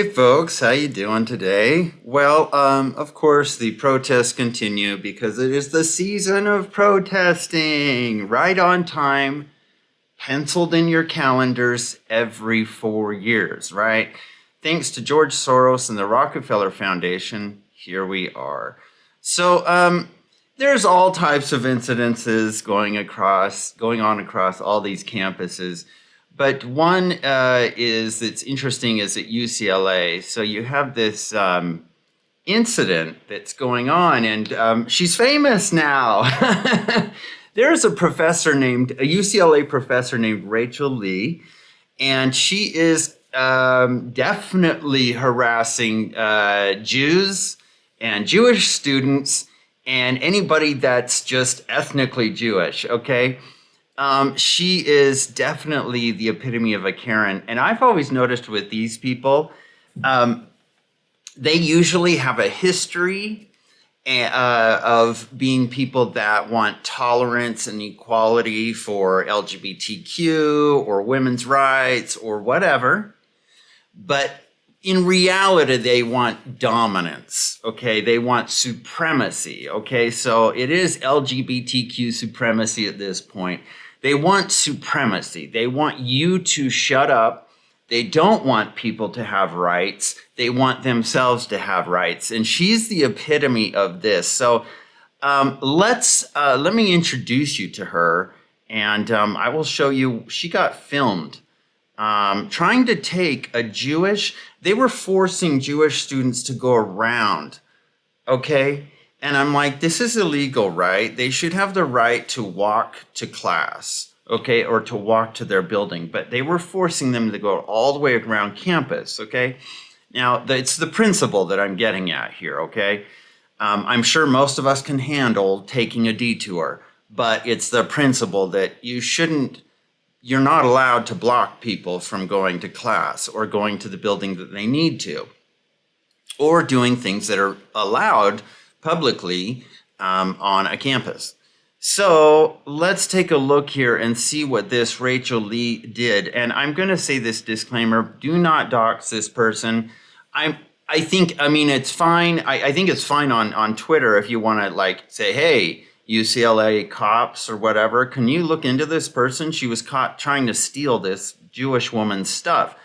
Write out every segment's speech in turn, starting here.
Hey folks, how you doing today? Well, of course the protests continue because it is the season of protesting. Right on time, penciled in your calendars every 4 years, right? Thanks to George Soros and the Rockefeller Foundation, here we are. So, there's all types of incidences going on across all these campuses. But one is that's interesting is at UCLA. So you have this incident that's going on, and she's famous now. There's a UCLA professor named Rachel Lee, and she is definitely harassing Jews and Jewish students and anybody that's just ethnically Jewish, okay? She is definitely the epitome of a Karen. And I've always noticed with these people, they usually have a history of being people that want tolerance and equality for LGBTQ or women's rights or whatever. But in reality, they want dominance, okay? They want supremacy, okay? So it is LGBTQ supremacy at this point. They want supremacy. They want you to shut up. They don't want people to have rights. They want themselves to have rights. And she's the epitome of this. So let me introduce you to her, and I will show you. She got filmed trying to take they were forcing Jewish students to go around, okay? And I'm like, this is illegal, right? They should have the right to walk to class, okay, or to walk to their building. But they were forcing them to go all the way around campus, okay? Now, it's the principle that I'm getting at here, okay? I'm sure most of us can handle taking a detour, but it's the principle that you're not allowed to block people from going to class or going to the building that they need to, or doing things that are allowed publicly on a campus. So let's take a look here and see what this Rachel Lee did. And I'm going to say this disclaimer: do not dox this person. I think it's fine. I think it's fine on Twitter if you want to say, hey, UCLA cops or whatever, can you look into this person? She was caught trying to steal this Jewish woman's stuff.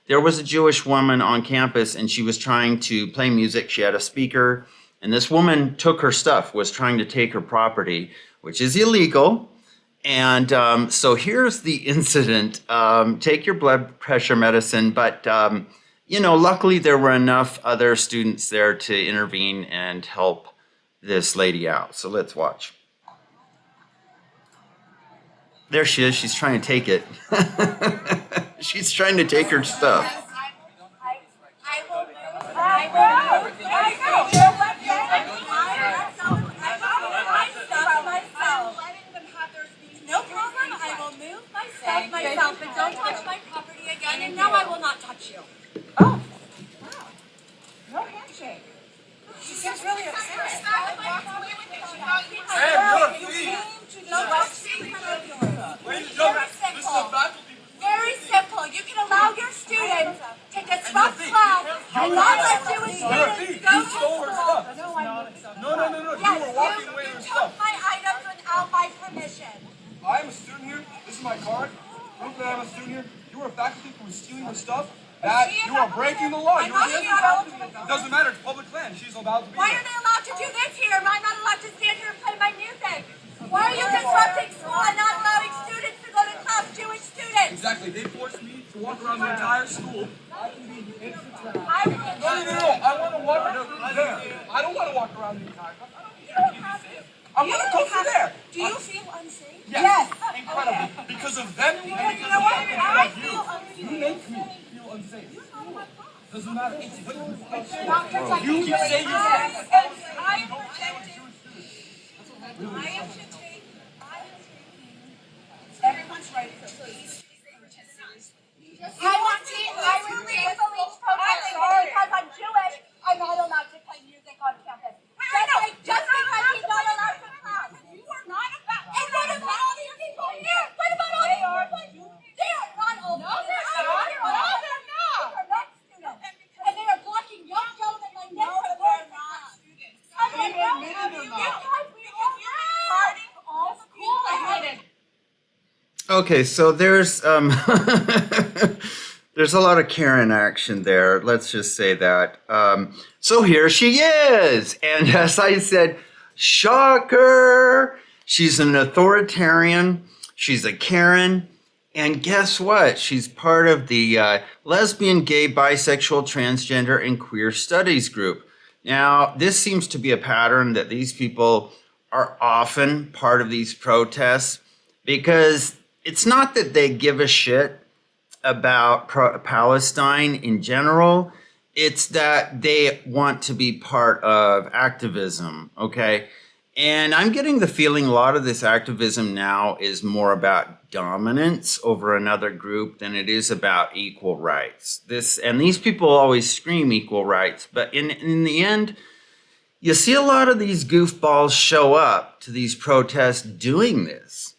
There was a Jewish woman on campus and she was trying to play music. She had a speaker, and this woman took her stuff, was trying to take her property, which is illegal. And so here's the incident. Take your blood pressure medicine, but luckily there were enough other students there to intervene and help this lady out. So let's watch. There she is. She's trying to take it. She's trying to take her stuff. No problem. I will move my stuff myself, but don't touch my property again. And no, I will not touch you. Oh, wow. No handshake. She seems really upset. Hey, you're a thief. Very simple. You can allow your students to disrupt class and not let Jewish students go to school. No. You were walking away with You stuff. took my items without my permission. I'm a student here. This is my card. Proof that I'm a student here. You were a faculty who was stealing her stuff. That you are breaking the law. You are against the faculty. It doesn't matter. It's public land. She's allowed to be Why here. are they allowed to do this here? Am I not allowed to stand here and play my music? Why are you disrupting school and not allowing students to go to class, Jewish students? Exactly. They forced me to walk around the entire school. I can be the No. No. I want to walk around there. I don't want to walk around the entire class. I'm going to go through there. Do you feel unsafe? Yes. Incredible. Because of them. You know what? I feel unsafe. You make me feel unsafe. Doesn't matter. Not protecting You say you're I am protecting. I am taking everyone's right, please. I would be a police protester because I'm Jewish. I'm not allowed to play music on campus. Just because he's not allowed to class. You are not about. And what about all these people here? What about all these people? They are not all. No, they're not. They're not students. And Okay, so there's there's a lot of Karen action there. Let's just say that. So here she is, and as I said, shocker. She's an authoritarian. She's a Karen. And guess what? She's part of the lesbian, gay, bisexual, transgender, and queer studies group. Now, this seems to be a pattern that these people are often part of these protests because it's not that they give a shit about Palestine in general. It's that they want to be part of activism, okay? And I'm getting the feeling a lot of this activism now is more about dominance over another group than it is about equal rights. These people always scream equal rights, but in the end, you see a lot of these goofballs show up to these protests doing this,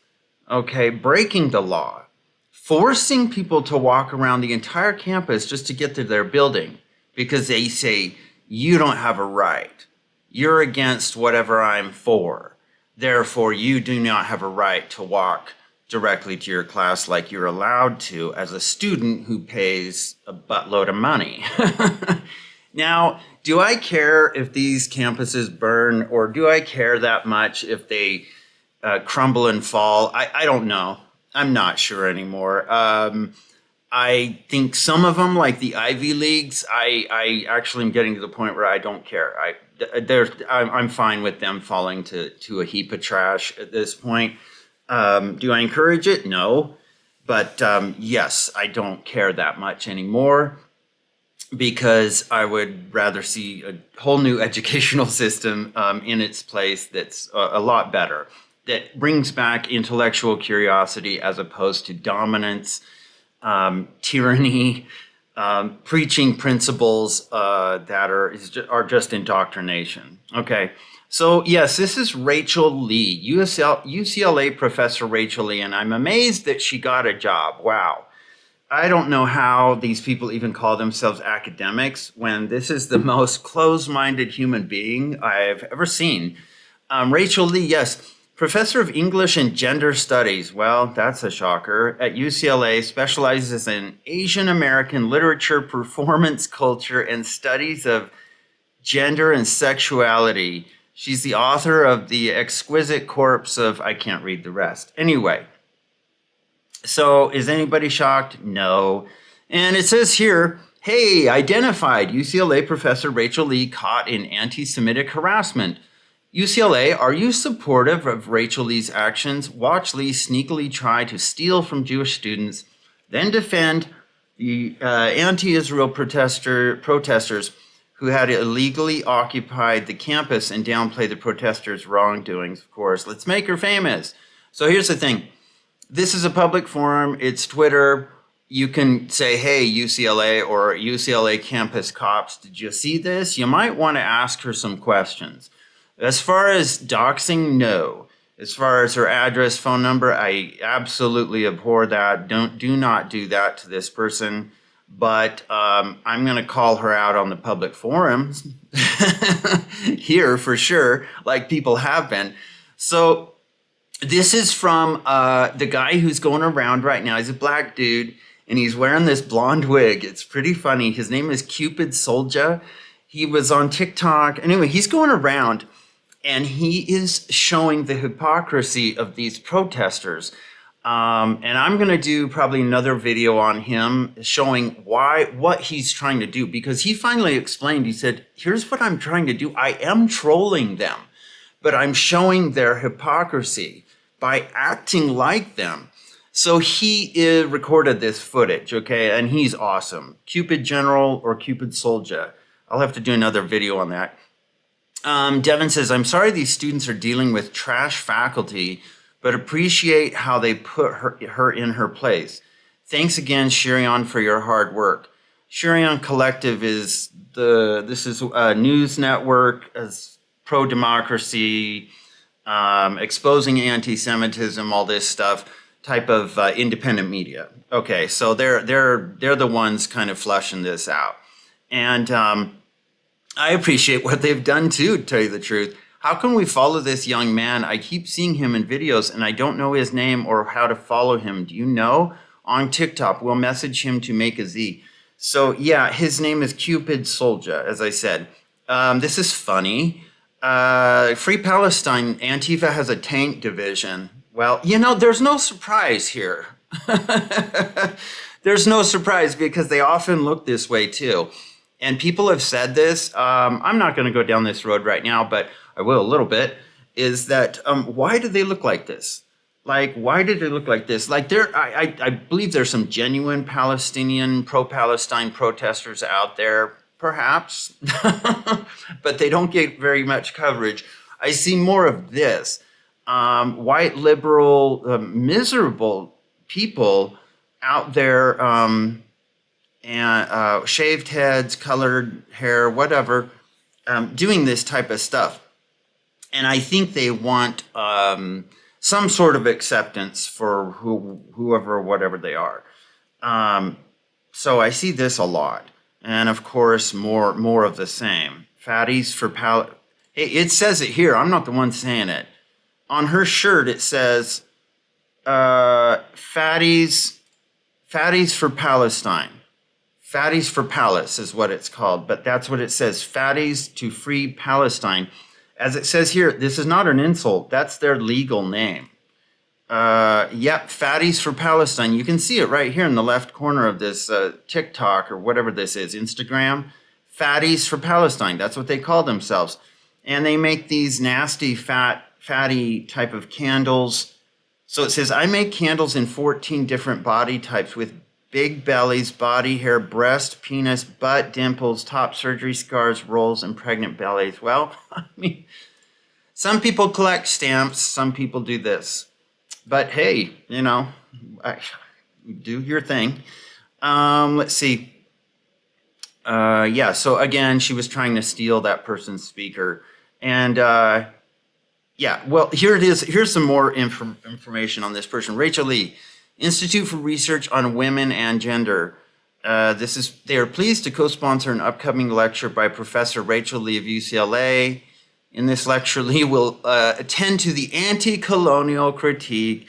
okay, breaking the law, forcing people to walk around the entire campus just to get to their building because they say, you don't have a right. You're against whatever I'm for. Therefore, you do not have a right to walk directly to your class like you're allowed to as a student who pays a buttload of money. Now, do I care if these campuses burn, or do I care that much if they crumble and fall? I don't know. I'm not sure anymore. I think some of them, like the Ivy Leagues, I actually am getting to the point where I don't care. I'm fine with them falling to a heap of trash at this point. Do I encourage it? No. But yes, I don't care that much anymore because I would rather see a whole new educational system in its place that's a lot better, that brings back intellectual curiosity as opposed to dominance, tyranny, preaching principles that are just indoctrination. Okay, so yes, this is Rachel Lee, UCLA professor Rachel Lee, and I'm amazed that she got a job. Wow. I don't know how these people even call themselves academics when this is the most closed-minded human being I've ever seen. Rachel Lee, yes, professor of English and Gender Studies. Well, that's a shocker. At UCLA, specializes in Asian American literature, performance culture, and studies of gender and sexuality. She's the author of The Exquisite Corpse of... I can't read the rest. Anyway. So is anybody shocked? No. And it says here, hey, identified UCLA professor Rachel Lee caught in anti-Semitic harassment. UCLA, are you supportive of Rachel Lee's actions? Watch Lee sneakily try to steal from Jewish students, then defend the anti-Israel protesters who had illegally occupied the campus and downplay the protesters' wrongdoings, of course. Let's make her famous. So here's the thing. This is a public forum. It's Twitter. You can say, hey, UCLA or UCLA campus cops, did you see this? You might want to ask her some questions. As far as doxing, no. As far as her address, phone number, I absolutely abhor that. Do not do that to this person. But I'm going to call her out on the public forums here for sure, like people have been. So this is from the guy who's going around right now. He's a black dude, and he's wearing this blonde wig. It's pretty funny. His name is Cupid Soldier. He was on TikTok. Anyway, he's going around, and he is showing the hypocrisy of these protesters. And I'm going to do probably another video on him showing what he's trying to do, because he finally explained, he said, here's what I'm trying to do. I am trolling them, but I'm showing their hypocrisy by acting like them. So he recorded this footage, okay, and he's awesome. Cupid General or Cupid Soldier. I'll have to do another video on that. Devin says, I'm sorry these students are dealing with trash faculty, but appreciate how they put her in her place. Thanks again, Shirion, for your hard work. Shirion Collective is this is a news network, as pro-democracy, exposing anti-Semitism, all this stuff, type of independent media. Okay, so they're the ones kind of fleshing this out. And I appreciate what they've done too, to tell you the truth. How can we follow this young man? I keep seeing him in videos and I don't know his name or how to follow him. Do you know? On TikTok, we'll message him to make a Z. So yeah, his name is Cupid Soldier, as I said. This is funny. Free Palestine, Antifa has a tank division. Well, there's no surprise here. There's no surprise because they often look this way too. And people have said this. I'm not going to go down this road right now, but I will a little bit. Is that why do they look like this? Like, why did they look like this? Like, I believe there's some genuine Palestinian, pro-Palestine protesters out there, perhaps, but they don't get very much coverage. I see more of this. White, liberal, miserable people out there, and shaved heads, colored hair, whatever, doing this type of stuff. And I think they want some sort of acceptance for whoever, whatever they are. So I see this a lot. And of course, more of the same. Fatties for it says it here. I'm not the one saying it. On her shirt, it says, fatties for Palestine. Fatties for Palace is what it's called, but that's what it says. Fatties to free Palestine. As it says here, this is not an insult. That's their legal name. Yep, Fatties for Palestine. You can see it right here in the left corner of this TikTok or whatever this is, Instagram. Fatties for Palestine. That's what they call themselves. And they make these nasty, fatty type of candles. So it says, I make candles in 14 different body types with big bellies, body hair, breast, penis, butt, dimples, top surgery scars, rolls, and pregnant bellies. Well, I mean, some people collect stamps, some people do this. But hey, do your thing. Let's see. So again, she was trying to steal that person's speaker. And well, here it is. Here's some more information on this person. Rachel Lee, Institute for Research on Women and Gender. They are pleased to co-sponsor an upcoming lecture by Professor Rachel Lee of UCLA. In this lecture, Lee will attend to the anti-colonial critique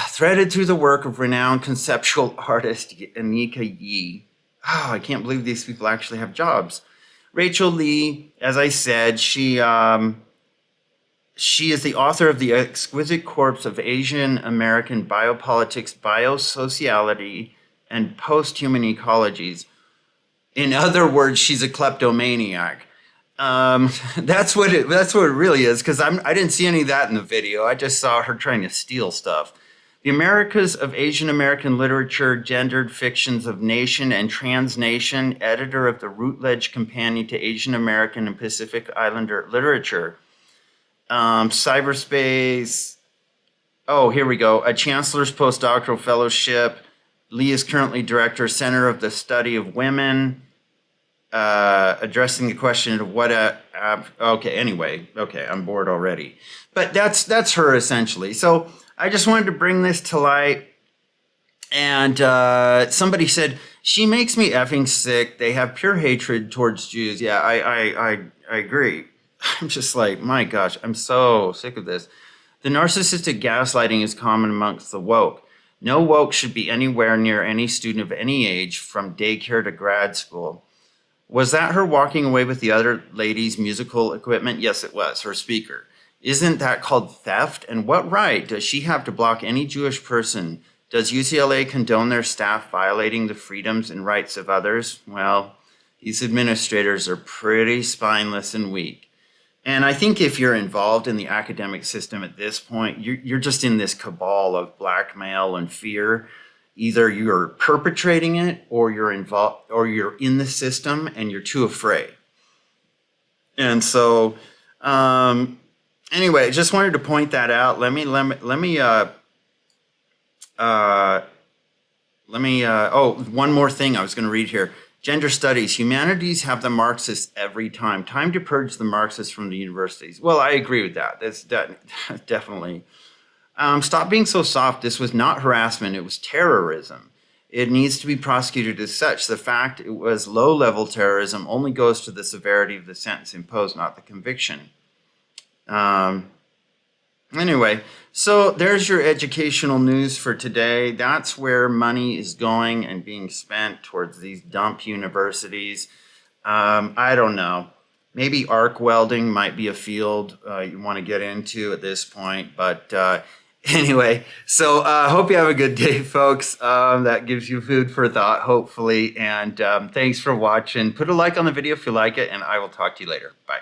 threaded through the work of renowned conceptual artist Anika Yee. I can't believe these people actually have jobs. Rachel Lee, as I said, she is the author of The Exquisite Corpse of Asian American Biopolitics, Biosociality, and Post-Human Ecologies. In other words, she's a kleptomaniac. That's what it really is, because I didn't see any of that in the video. I just saw her trying to steal stuff. The Americas of Asian American Literature, Gendered Fictions of Nation and Transnation, editor of the Routledge Companion to Asian American and Pacific Islander Literature. Cyberspace. Oh, here we go. A Chancellor's Postdoctoral Fellowship. Lee is currently director, Center of the Study of Women, addressing the question of what okay, I'm bored already. But that's her essentially. So I just wanted to bring this to light. And somebody said, she makes me effing sick. They have pure hatred towards Jews. Yeah, I agree. I'm just like, my gosh, I'm so sick of this. The narcissistic gaslighting is common amongst the woke. No woke should be anywhere near any student of any age, from daycare to grad school. Was that her walking away with the other lady's musical equipment? Yes, it was, her speaker. Isn't that called theft? And what right does she have to block any Jewish person? Does UCLA condone their staff violating the freedoms and rights of others? Well, these administrators are pretty spineless and weak. And I think if you're involved in the academic system at this point, you're just in this cabal of blackmail and fear. Either you're perpetrating it, or you're involved, or you're in the system and you're too afraid. And so, anyway, I just wanted to point that out. Let me. One more thing I was going to read here. Gender studies. Humanities have the Marxists every time. Time to purge the Marxists from the universities. Well, I agree with that. That's definitely. Stop being so soft. This was not harassment. It was terrorism. It needs to be prosecuted as such. The fact it was low-level terrorism only goes to the severity of the sentence imposed, not the conviction. Anyway, so there's your educational news for today. That's where money is going and being spent towards these dump universities. I don't know. Maybe arc welding might be a field you want to get into at this point. But anyway, so hope you have a good day, folks. That gives you food for thought, hopefully. And thanks for watching. Put a like on the video if you like it, and I will talk to you later. Bye.